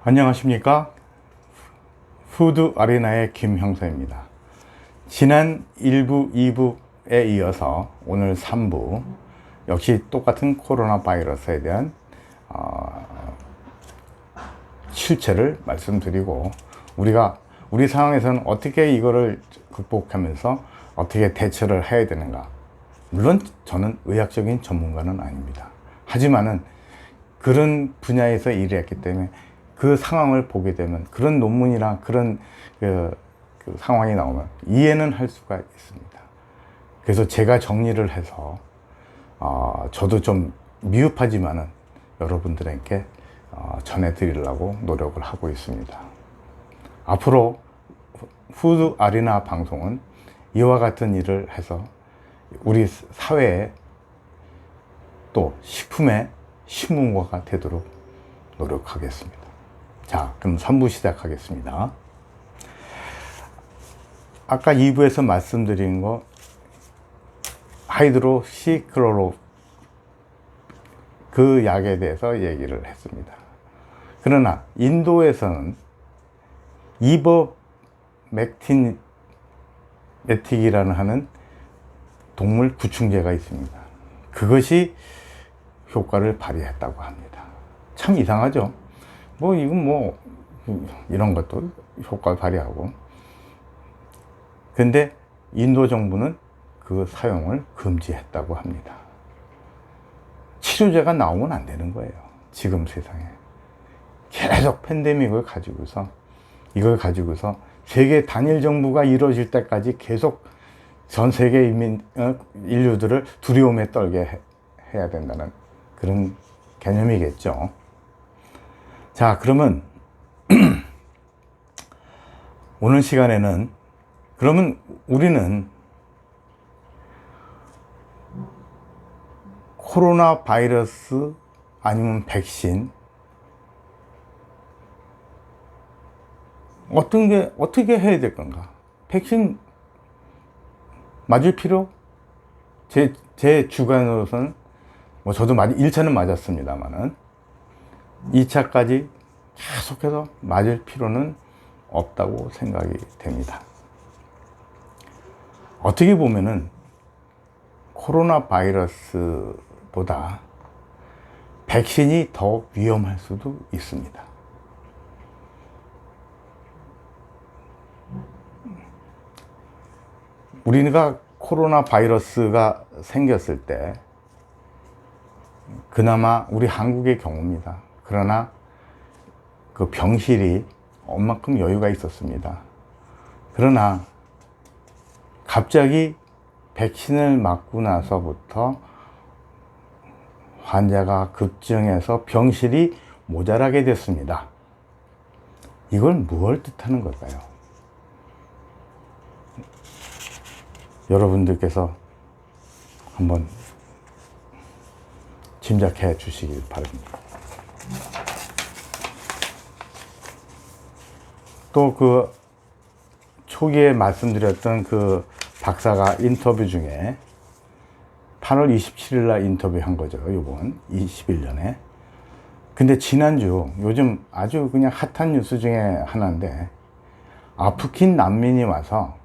안녕하십니까. 푸드 아리나의 김 형사입니다. 지난 1부, 2부에 이어서 오늘 3부 역시 똑같은 코로나 바이러스에 대한 실체를 말씀드리고 우리 상황에서는 어떻게 이거를 극복하면서 어떻게 대처를 해야 되는가. 물론 저는 의학적인 전문가는 아닙니다. 하지만은 그런 분야에서 일을 했기 때문에 그 상황을 보게 되면 그런 논문이나 그런 그 상황이 나오면 이해는 할 수가 있습니다. 그래서 제가 정리를 해서 저도 좀 미흡하지만은 여러분들에게 전해드리려고 노력을 하고 있습니다. 앞으로 푸드 아리나 방송은 이와 같은 일을 해서 우리 사회에 또 식품의 신문고가 되도록 노력하겠습니다. 자, 그럼 3부 시작하겠습니다. 아까 2부에서 말씀드린 거 하이드로시클로로 그 약에 대해서 얘기를 했습니다. 그러나 인도에서는 이버맥틴이라는 하는 동물 구충제가 있습니다. 그것이 효과를 발휘했다고 합니다. 참 이상하죠? 이건 이런 것도 효과를 발휘하고. 근데 인도 정부는 그 사용을 금지했다고 합니다. 치료제가 나오면 안 되는 거예요. 지금 세상에. 계속 팬데믹을 가지고서, 이걸 가지고서 세계 단일 정부가 이루어질 때까지 계속 전 세계 인류들을 두려움에 떨게 해야 된다는 그런 개념이겠죠. 자, 그러면 오늘 시간에는 그러면 우리는 코로나 바이러스 아니면 백신 어떻게 해야 될 건가? 백신 맞을 필요? 제 주관으로서는 저도 1차는 맞았습니다만은 2차까지 계속해서 맞을 필요는 없다고 생각이 됩니다. 어떻게 보면은 코로나 바이러스보다 백신이 더 위험할 수도 있습니다. 우리가 코로나 바이러스가 생겼을 때 그나마 우리 한국의 경우입니다. 그러나 그 병실이 얼만큼 여유가 있었습니다. 그러나 갑자기 백신을 맞고 나서부터 환자가 급증해서 병실이 모자라게 됐습니다. 이걸 무엇을 뜻하는 걸까요? 여러분들께서 한번 짐작해 주시길 바랍니다. 또 그 초기에 말씀드렸던 그 박사가 인터뷰 중에 8월 27일 날 인터뷰한 거죠. 이번 21년에. 근데 지난주 요즘 아주 그냥 핫한 뉴스 중에 하나인데 아프킨 난민이 와서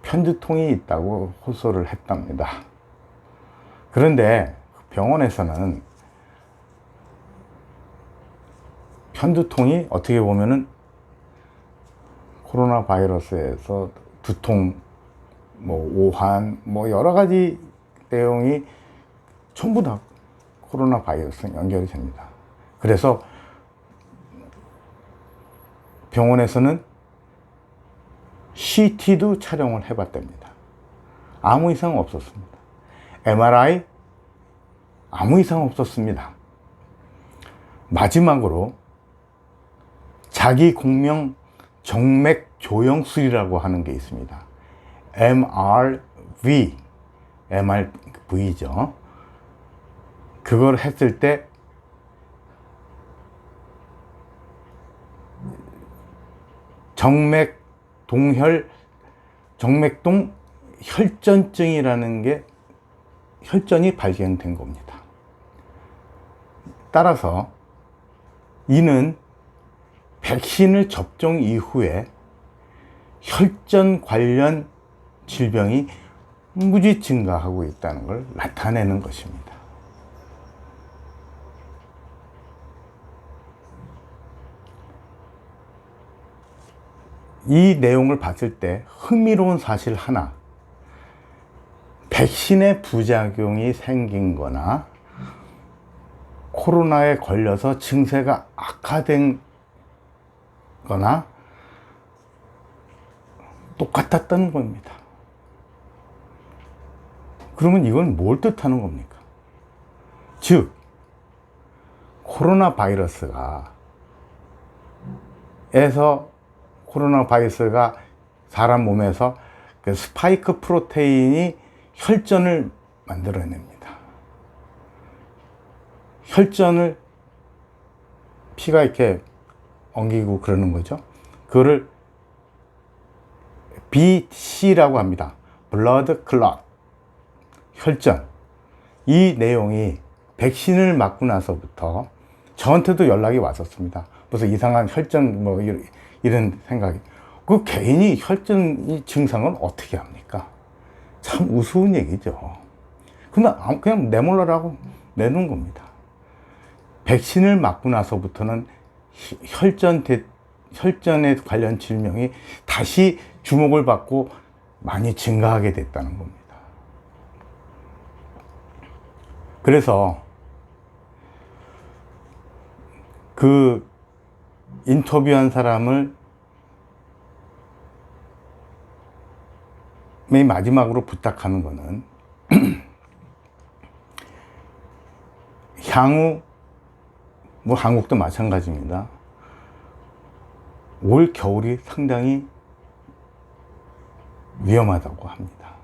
편두통이 있다고 호소를 했답니다. 그런데 병원에서는 편두통이 어떻게 보면은 코로나 바이러스에서 두통, 오한, 여러 가지 내용이 전부 다 코로나 바이러스랑 연결이 됩니다. 그래서 병원에서는 CT도 촬영을 해봤답니다. 아무 이상 없었습니다. MRI 아무 이상 없었습니다. 마지막으로 자기 공명 정맥 조영술이라고 하는 게 있습니다. MRV죠. 그걸 했을 때 정맥동 혈전증이라는 게 혈전이 발견된 겁니다. 따라서 이는 백신을 접종 이후에 혈전 관련 질병이 무지 증가하고 있다는 걸 나타내는 것입니다. 이 내용을 봤을 때 흥미로운 사실 하나, 백신의 부작용이 생긴 거나 코로나에 걸려서 증세가 악화된 거나 똑같았다는 겁니다. 그러면 이건 뭘 뜻하는 겁니까? 즉, 코로나 바이러스가 사람 몸에서 그 스파이크 프로테인이 혈전을 만들어냅니다. 혈전을 피가 이렇게 엉기고 그러는 거죠. 그거를 BC라고 합니다. Blood Clot. 혈전. 이 내용이 백신을 맞고 나서부터 저한테도 연락이 왔었습니다. 무슨 이상한 혈전 뭐 이런 생각이. 그 개인이 혈전 증상은 어떻게 합니까? 참 우스운 얘기죠. 그냥 내몰라라고 내놓은 겁니다. 백신을 맞고 나서부터는 혈전에 관련 질병이 다시 주목을 받고 많이 증가하게 됐다는 겁니다. 그래서 그 인터뷰한 사람을 맨 마지막으로 부탁하는 거는 향후 뭐 한국도 마찬가지입니다. 올 겨울이 상당히 위험하다고 합니다.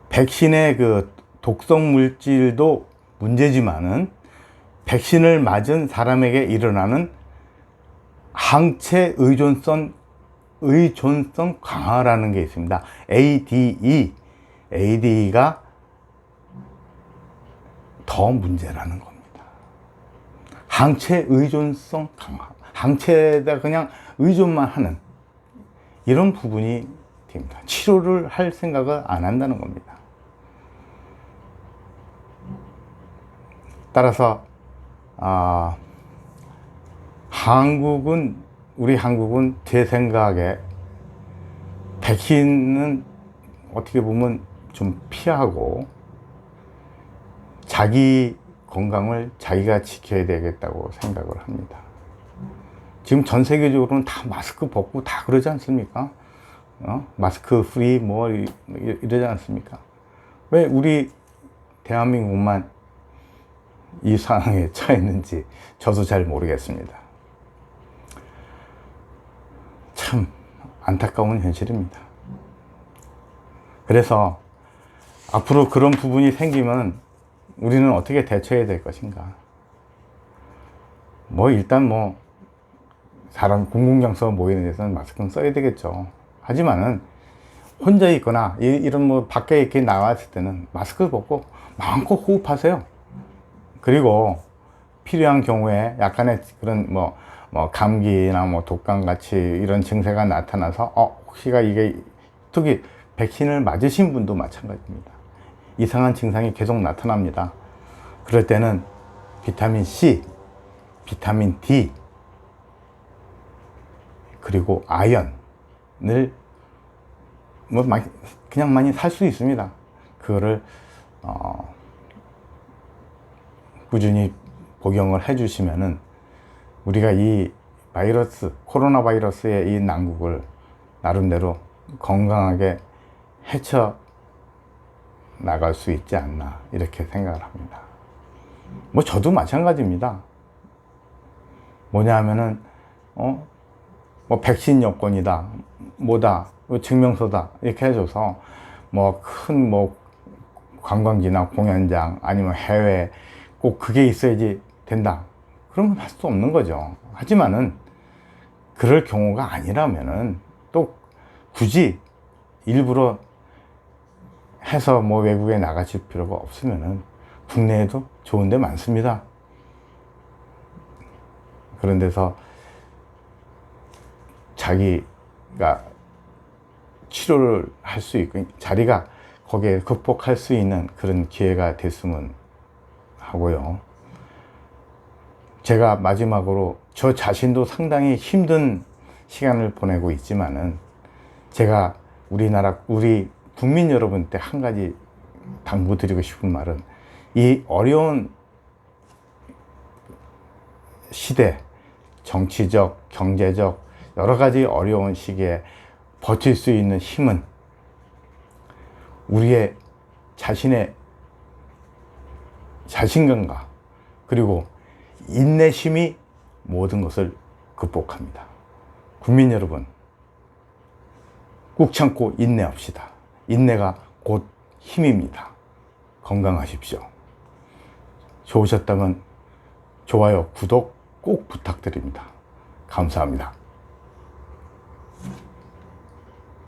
백신의 그 독성 물질도 문제지만은 백신을 맞은 사람에게 일어나는 항체 의존성 강화라는 게 있습니다. ADE가 더 문제라는 겁니다. 항체 의존성 강화. 항체에다 그냥 의존만 하는 이런 부분이 됩니다. 치료를 할 생각을 안 한다는 겁니다. 따라서 우리 한국은 제 생각에 백신은 어떻게 보면 좀 피하고 자기 건강을 자기가 지켜야 되겠다고 생각을 합니다. 지금 전 세계적으로는 다 마스크 벗고 다 그러지 않습니까? 마스크 프리 뭐 이러지 않습니까? 왜 우리 대한민국만 이 상황에 처했는지 저도 잘 모르겠습니다. 참 안타까운 현실입니다. 그래서 앞으로 그런 부분이 생기면 우리는 어떻게 대처해야 될 것인가? 일단 사람 공공장소 모이는 데서는 마스크는 써야 되겠죠. 하지만은 혼자 있거나 이런 밖에 이렇게 나왔을 때는 마스크 벗고 마음껏 호흡하세요. 그리고 필요한 경우에 약간의 그런 감기나 독감 같이 이런 증세가 나타나서 혹시가 이게 특히 백신을 맞으신 분도 마찬가지입니다. 이상한 증상이 계속 나타납니다. 그럴 때는 비타민 C, 비타민 D, 그리고 아연을 그냥 많이 살 수 있습니다. 그거를 꾸준히 복용을 해주시면은 우리가 이 코로나 바이러스의 이 난국을 나름대로 건강하게 헤쳐 나갈 수 있지 않나 이렇게 생각을 합니다. 저도 마찬가지입니다. 뭐냐면은 백신 여권이다, 증명서다 이렇게 해줘서 큰 관광지나 공연장 아니면 해외 꼭 그게 있어야지 된다. 그런 건 할 수 없는 거죠. 하지만은 그럴 경우가 아니라면은 또 굳이 일부러 해서 외국에 나가실 필요가 없으면은 국내에도 좋은 데 많습니다. 그런 데서 자기가 치료를 할 수 있고 자리가 거기에 극복할 수 있는 그런 기회가 됐으면 하고요. 제가 마지막으로 저 자신도 상당히 힘든 시간을 보내고 있지만은 제가 우리 국민 여러분께 한 가지 당부드리고 싶은 말은 이 어려운 시대, 정치적, 경제적 여러 가지 어려운 시기에 버틸 수 있는 힘은 우리의 자신의 자신감과 그리고 인내심이 모든 것을 극복합니다. 국민 여러분, 꾹 참고 인내합시다. 인내가 곧 힘입니다. 건강하십시오. 좋으셨다면 좋아요, 구독 꼭 부탁드립니다. 감사합니다.